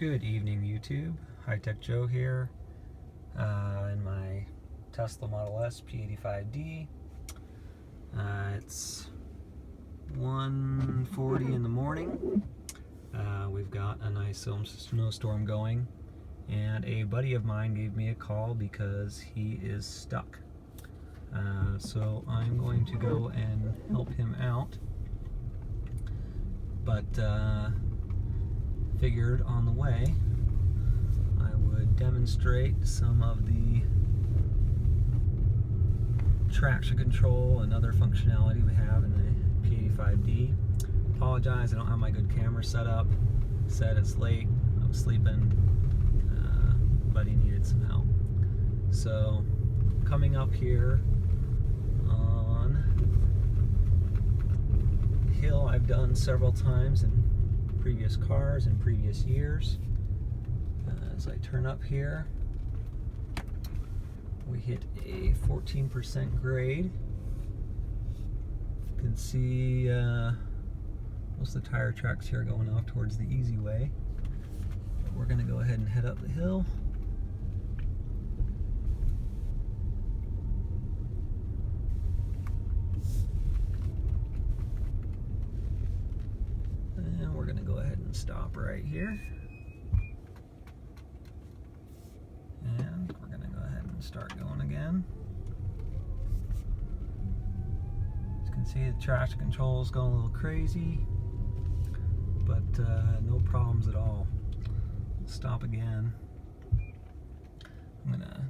Good evening, YouTube. High Tech Joe here in my Tesla Model S P85D. It's 1:40 in the morning. We've got a nice snowstorm going, and a buddy of mine gave me a call because he is stuck. So I'm going to go and help him out. But figured on the way I would demonstrate some of the traction control and other functionality we have in the P85D. Apologize, I don't have my good camera set up. Said it's late, I was sleeping, but he needed some help. So coming up here on a hill I've done several times in previous cars in previous years. As I turn up here, we hit a 14% grade. You can see most of the tire tracks here going off towards the easy way. But we're going to go ahead and head up the hill. And we're going to go ahead and stop right here. And we're going to go ahead and start going again. As you can see, the traction control is going a little crazy, but no problems at all. Stop again. I'm going to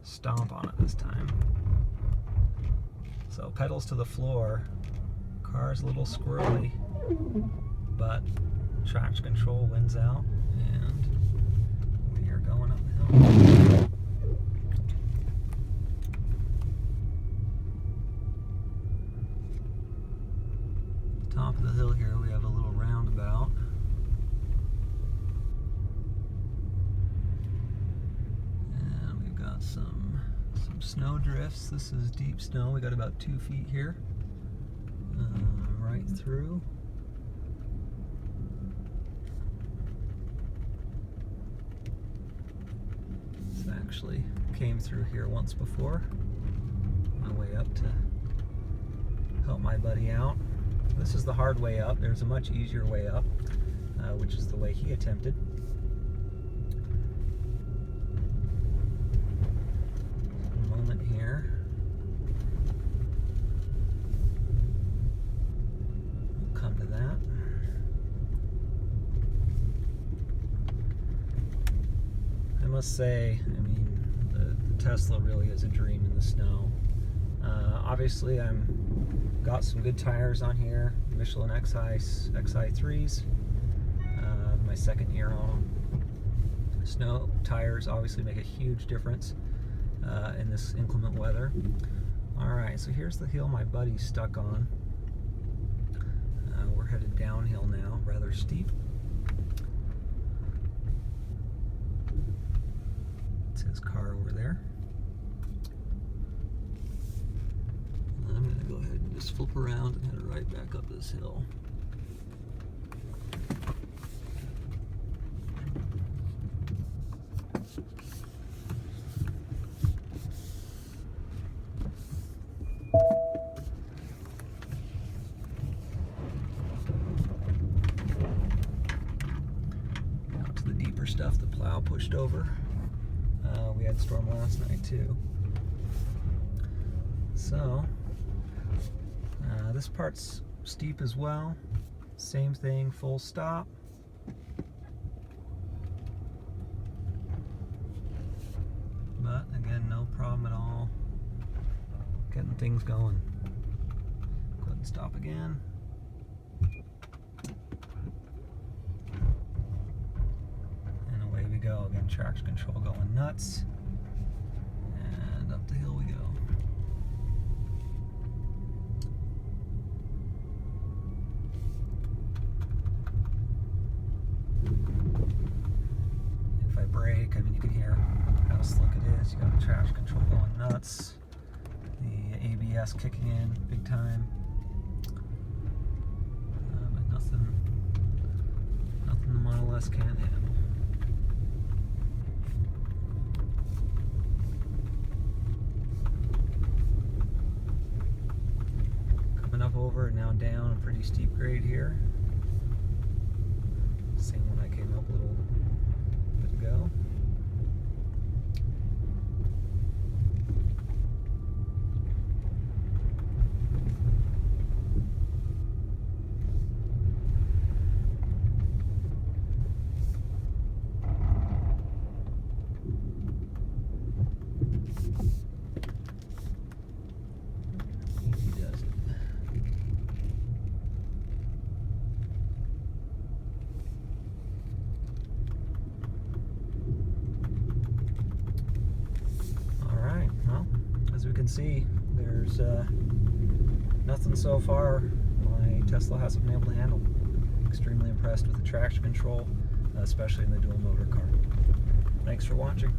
stomp on it this time. So pedals to the floor. Car's a little squirrely, but traction control wins out, and we are going up the hill. Top of the hill here, we have a little roundabout. And we've got some snow drifts. This is deep snow. We got about 2 feet here. Right through. This actually came through here once before. My way up to help my buddy out. This is the hard way up. There's a much easier way up, which is the way he attempted. A moment here. Come to that. I must say, I mean, the Tesla really is a dream in the snow. Obviously, I'm got some good tires on here, Michelin XI3s. My second year on them. Snow tires obviously make a huge difference in this inclement weather. All right, so here's the hill my buddy's stuck on. We're headed downhill now, rather steep. It's his car over there. And I'm going to go ahead and just flip around and head right back up this hill. Stuff the plow pushed over. We had storm last night too. So this part's steep as well. Same thing, full stop. But again, no problem at all. Getting things going. Go ahead and stop again. Go again, traction control going nuts, and up the hill we go. If I brake, I mean, you can hear how slick it is. You got the traction control going nuts, the ABS kicking in big time, but nothing the Model S us can't handle. Coming up over and now down a pretty steep grade here. Same one I came up a little bit ago. Easy does it. As we can see, there's nothing so far my Tesla hasn't been able to handle. Extremely impressed with the traction control, especially in the dual motor car. Thanks for watching.